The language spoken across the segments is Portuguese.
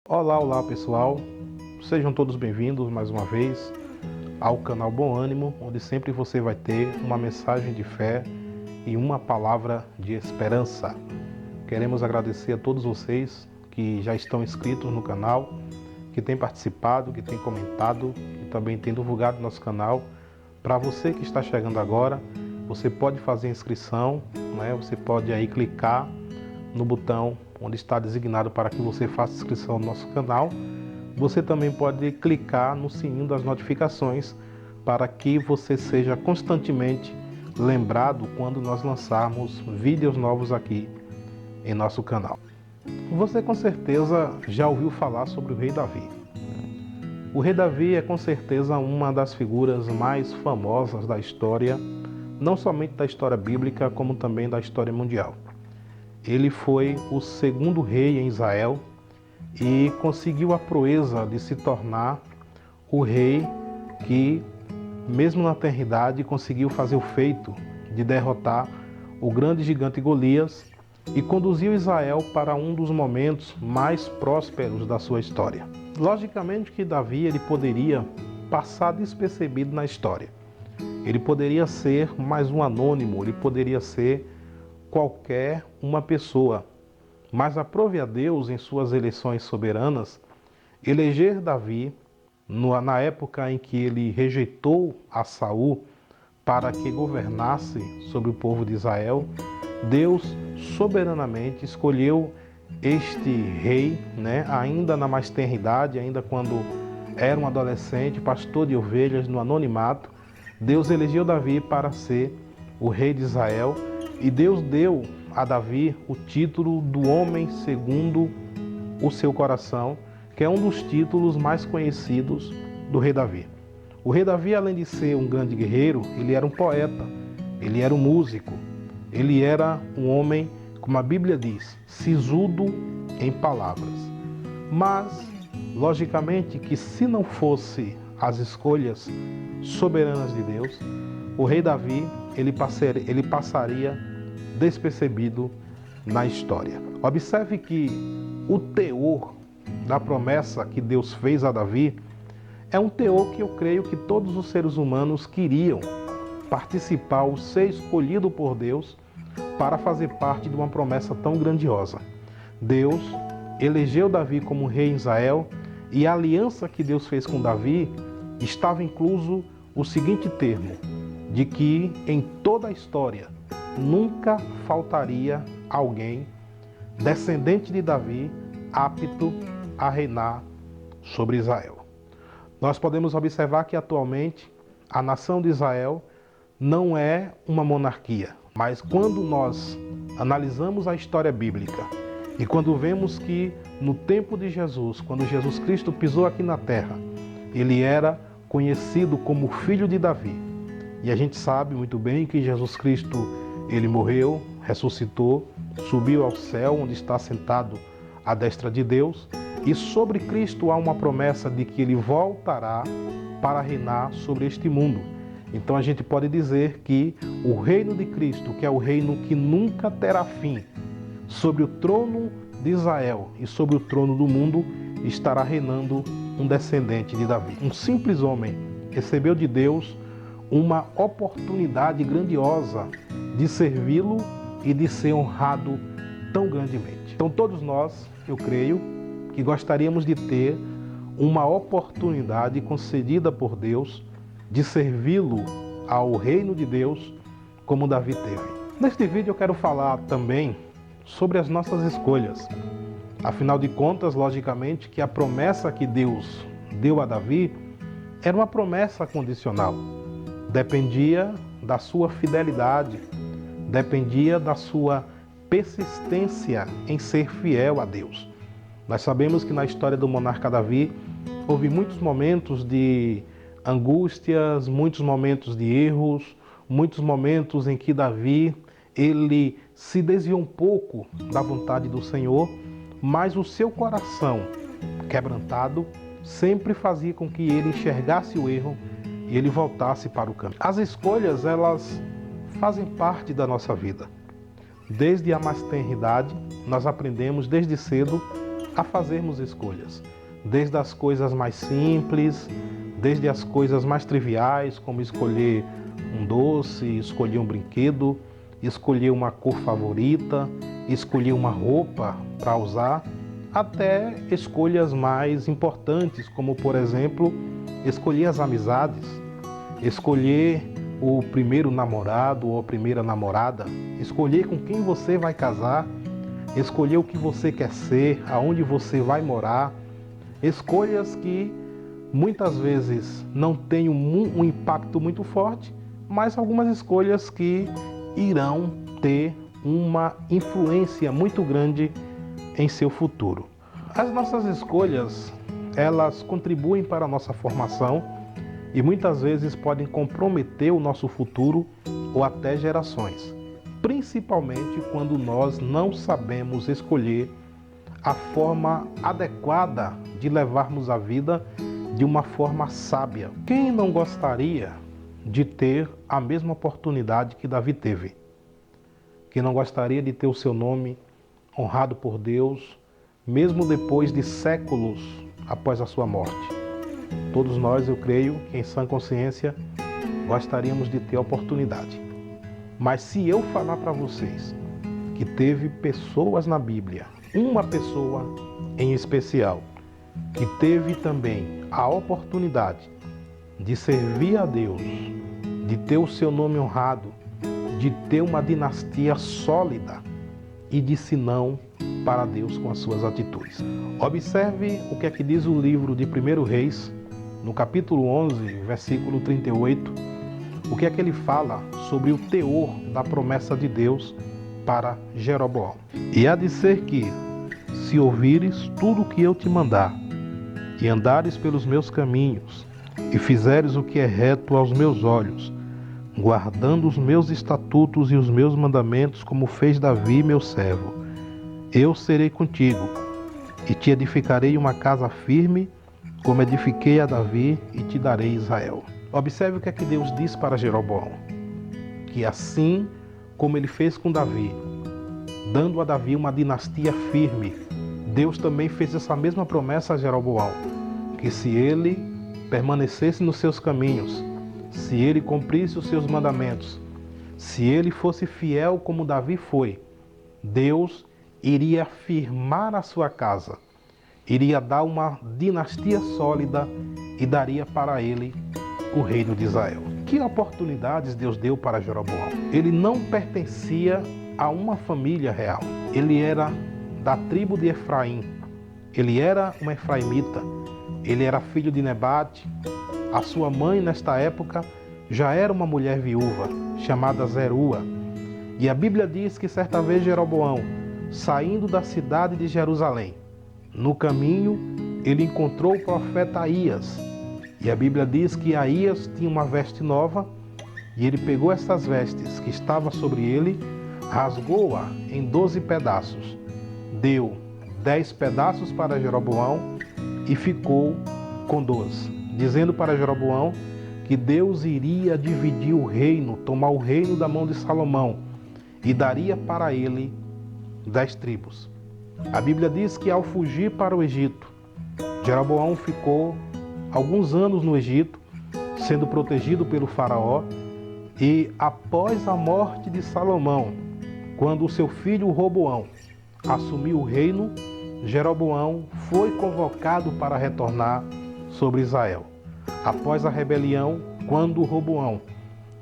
Olá pessoal, sejam todos bem-vindos mais uma vez ao canal Bom Ânimo, onde sempre você vai ter uma mensagem de fé e uma palavra de esperança. Queremos agradecer a todos vocês que já estão inscritos no canal, que têm participado, que têm comentado e também têm divulgado nosso canal. Para você que está chegando agora, você pode fazer inscrição, Você pode aí clicar no botão onde está designado para que você faça inscrição no nosso canal. Você também pode clicar no sininho das notificações para que você seja constantemente lembrado quando nós lançarmos vídeos novos aqui em nosso canal. Você com certeza já ouviu falar sobre o rei Davi. O rei Davi é com certeza uma das figuras mais famosas da história, não somente da história bíblica, como também da história mundial. Ele foi o segundo rei em Israel e conseguiu a proeza de se tornar o rei que, mesmo na tenridade, conseguiu fazer o feito de derrotar o grande gigante Golias e conduziu Israel para um dos momentos mais prósperos da sua história. Logicamente que Davi ele poderia passar despercebido na história. Ele poderia ser mais um anônimo, ele poderia ser qualquer uma pessoa, mas aprove a Deus em suas eleições soberanas eleger Davi na época em que ele rejeitou a Saul para que governasse sobre o povo de Israel. Deus soberanamente escolheu este rei, ainda na mais tenra idade, ainda quando era um adolescente, pastor de ovelhas no anonimato. Deus elegeu Davi para ser o rei de Israel. E Deus deu a Davi o título do homem segundo o seu coração, que é um dos títulos mais conhecidos do rei Davi. O rei Davi, além de ser um grande guerreiro, ele era um poeta, ele era um músico, ele era um homem, como a Bíblia diz, sisudo em palavras. Mas, logicamente, que se não fosse as escolhas soberanas de Deus, o rei Davi ele passaria despercebido na história. Observe que o teor da promessa que Deus fez a Davi é um teor que eu creio que todos os seres humanos queriam participar ou ser escolhido por Deus para fazer parte de uma promessa tão grandiosa. Deus elegeu Davi como rei em Israel e a aliança que Deus fez com Davi estava incluso o seguinte termo, de que em toda a história nunca faltaria alguém descendente de Davi apto a reinar sobre Israel. Nós podemos observar que atualmente a nação de Israel não é uma monarquia, mas quando nós analisamos a história bíblica e quando vemos que no tempo de Jesus, quando Jesus Cristo pisou aqui na terra, ele era conhecido como filho de Davi. E a gente sabe muito bem que Jesus Cristo, ele morreu, ressuscitou, subiu ao céu, onde está sentado à destra de Deus. E sobre Cristo há uma promessa de que ele voltará para reinar sobre este mundo. Então a gente pode dizer que o reino de Cristo, que é o reino que nunca terá fim, sobre o trono de Israel e sobre o trono do mundo, estará reinando um descendente de Davi. Um simples homem recebeu de Deus uma oportunidade grandiosa de servi-lo e de ser honrado tão grandemente. Então todos nós, eu creio, que gostaríamos de ter uma oportunidade concedida por Deus de servi-lo ao reino de Deus como Davi teve. Neste vídeo eu quero falar também sobre as nossas escolhas. Afinal de contas, logicamente, que a promessa que Deus deu a Davi era uma promessa condicional. Dependia da sua fidelidade, dependia da sua persistência em ser fiel a Deus. Nós sabemos que na história do monarca Davi houve muitos momentos de angústias, muitos momentos de erros, muitos momentos em que Davi ele se desviou um pouco da vontade do Senhor, mas o seu coração quebrantado sempre fazia com que ele enxergasse o erro e ele voltasse para o caminho. As escolhas, elas fazem parte da nossa vida. Desde a mais tenra idade, nós aprendemos desde cedo a fazermos escolhas. Desde as coisas mais simples, desde as coisas mais triviais, como escolher um doce, escolher um brinquedo, escolher uma cor favorita, escolher uma roupa para usar, até escolhas mais importantes, como, por exemplo, escolher as amizades, escolher o primeiro namorado ou a primeira namorada, escolher com quem você vai casar, escolher o que você quer ser, aonde você vai morar, escolhas que muitas vezes não têm um impacto muito forte, mas algumas escolhas que irão ter uma influência muito grande em seu futuro. As nossas escolhas, elas contribuem para a nossa formação e muitas vezes podem comprometer o nosso futuro ou até gerações, principalmente quando nós não sabemos escolher a forma adequada de levarmos a vida de uma forma sábia. Quem não gostaria de ter a mesma oportunidade que Davi teve? Quem não gostaria de ter o seu nome honrado por Deus, mesmo depois de séculos após a sua morte? Todos nós, eu creio, que em sã consciência, gostaríamos de ter a oportunidade. Mas se eu falar para vocês que teve pessoas na Bíblia, uma pessoa em especial, que teve também a oportunidade de servir a Deus, de ter o seu nome honrado, de ter uma dinastia sólida e disse não para Deus com as suas atitudes. Observe o que é que diz o livro de 1 Reis, no capítulo 11, versículo 38, o que é que ele fala sobre o teor da promessa de Deus para Jeroboão. E há de ser que, se ouvires tudo o que eu te mandar, e andares pelos meus caminhos, e fizeres o que é reto aos meus olhos, guardando os meus estatutos e os meus mandamentos, como fez Davi, meu servo, eu serei contigo, e te edificarei uma casa firme, como edifiquei a Davi, e te darei Israel. Observe o que é que Deus diz para Jeroboão, que assim como ele fez com Davi, dando a Davi uma dinastia firme, Deus também fez essa mesma promessa a Jeroboão, que se ele permanecesse nos seus caminhos, se ele cumprisse os seus mandamentos, se ele fosse fiel como Davi foi, Deus iria firmar a sua casa, iria dar uma dinastia sólida e daria para ele o reino de Israel. Que oportunidades Deus deu para Jeroboão? Ele não pertencia a uma família real. Ele era da tribo de Efraim. Ele era um efraimita. Ele era filho de Nebate. A sua mãe, nesta época, já era uma mulher viúva, chamada Zerua. E a Bíblia diz que certa vez Jeroboão, saindo da cidade de Jerusalém, no caminho, ele encontrou o profeta Aías. E a Bíblia diz que Aías tinha uma veste nova, e ele pegou essas vestes que estavam sobre ele, rasgou-a em 12 pedaços, deu 10 pedaços para Jeroboão e ficou com 12, dizendo para Jeroboão que Deus iria dividir o reino, tomar o reino da mão de Salomão e daria para ele 10 tribos. A Bíblia diz que ao fugir para o Egito, Jeroboão ficou alguns anos no Egito, sendo protegido pelo faraó, e após a morte de Salomão, quando o seu filho Roboão assumiu o reino, Jeroboão foi convocado para retornar sobre Israel. Após a rebelião, quando Roboão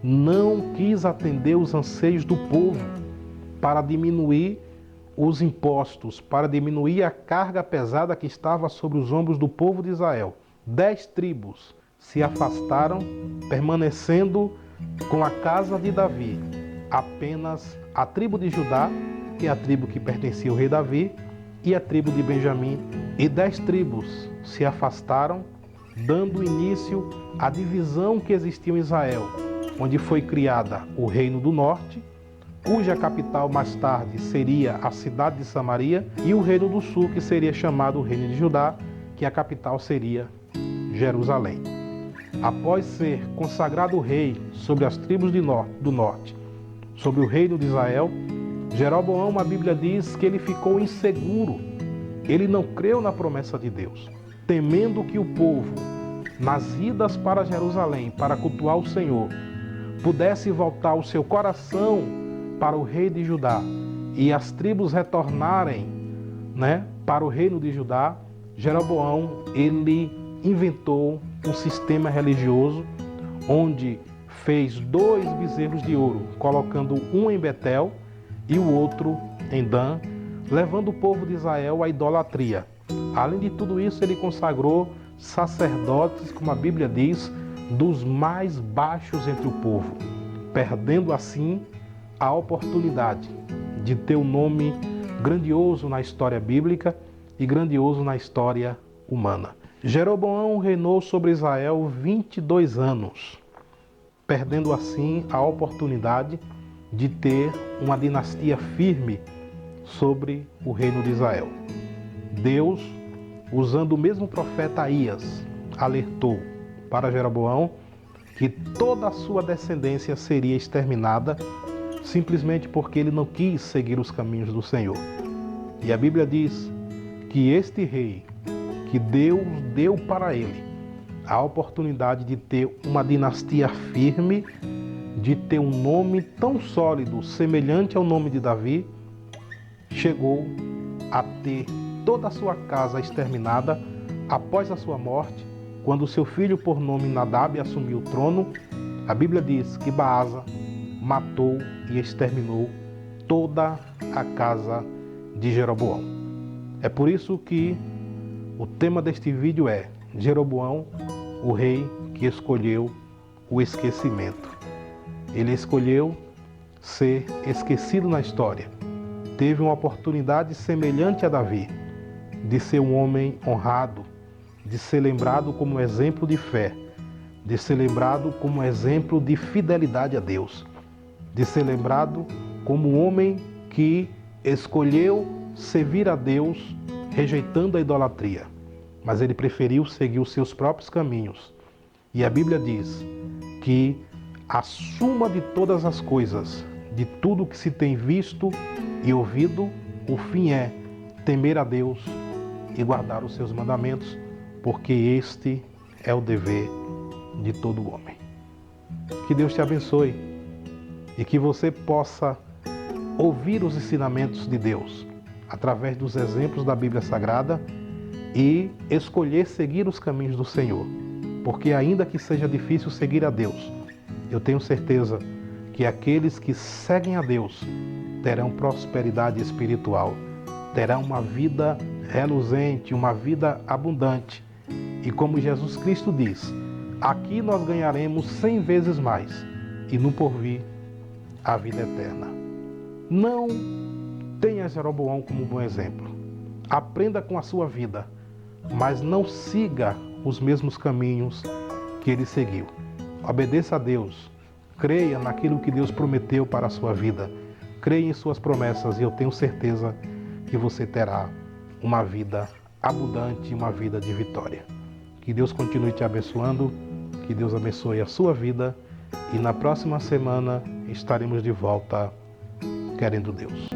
não quis atender os anseios do povo para diminuir os impostos, para diminuir a carga pesada que estava sobre os ombros do povo de Israel, 10 tribos se afastaram, permanecendo com a casa de Davi. Apenas a tribo de Judá, que é a tribo que pertencia ao rei Davi, e a tribo de Benjamim. E 10 tribos se afastaram, dando início à divisão que existiu em Israel, onde foi criada o Reino do Norte, cuja capital mais tarde seria a cidade de Samaria, e o Reino do Sul, que seria chamado o Reino de Judá, que a capital seria Jerusalém. Após ser consagrado rei sobre as tribos do norte, sobre o reino de Israel, Jeroboão, a Bíblia diz que ele ficou inseguro Ele não creu na promessa de Deus, temendo que o povo, nas idas para Jerusalém para cultuar o Senhor, pudesse voltar o seu coração para o rei de Judá e as tribos retornarem, para o reino de Judá. Jeroboão, ele inventou um sistema religioso onde fez 2 bezerros de ouro, colocando um em Betel e o outro em Dan, levando o povo de Israel à idolatria. Além de tudo isso, ele consagrou sacerdotes, como a Bíblia diz, dos mais baixos entre o povo, perdendo assim a oportunidade de ter um nome grandioso na história bíblica e grandioso na história humana. Jeroboão reinou sobre Israel 22 anos, perdendo assim a oportunidade de ter uma dinastia firme sobre o reino de Israel. Deus, usando o mesmo profeta Aías, alertou para Jeroboão que toda a sua descendência seria exterminada simplesmente porque ele não quis seguir os caminhos do Senhor. E a Bíblia diz que este rei, que Deus deu para ele a oportunidade de ter uma dinastia firme, de ter um nome tão sólido, semelhante ao nome de Davi, chegou a ter toda a sua casa exterminada após a sua morte, quando seu filho por nome Nadab assumiu o trono. A Bíblia diz que Baasa matou e exterminou toda a casa de Jeroboão. É por isso que o tema deste vídeo é Jeroboão, o rei que escolheu o esquecimento. Ele escolheu ser esquecido na história. Teve uma oportunidade semelhante a Davi, de ser um homem honrado, de ser lembrado como exemplo de fé, de ser lembrado como exemplo de fidelidade a Deus, de ser lembrado como um homem que escolheu servir a Deus rejeitando a idolatria, mas ele preferiu seguir os seus próprios caminhos. E a Bíblia diz que a suma de todas as coisas, de tudo que se tem visto e ouvido, o fim é temer a Deus e guardar os seus mandamentos, porque este é o dever de todo homem. Que Deus te abençoe e que você possa ouvir os ensinamentos de Deus através dos exemplos da Bíblia Sagrada e escolher seguir os caminhos do Senhor, porque ainda que seja difícil seguir a Deus, eu tenho certeza que aqueles que seguem a Deus terão prosperidade espiritual, terão uma vida reluzente, uma vida abundante. E como Jesus Cristo diz, aqui nós ganharemos 100 vezes mais e no porvir a vida eterna. Não tenha Jeroboão como um bom exemplo. Aprenda com a sua vida, mas não siga os mesmos caminhos que ele seguiu. Obedeça a Deus, creia naquilo que Deus prometeu para a sua vida, creia em suas promessas e eu tenho certeza que você terá uma vida abundante, uma vida de vitória. Que Deus continue te abençoando, que Deus abençoe a sua vida e na próxima semana estaremos de volta, querendo Deus.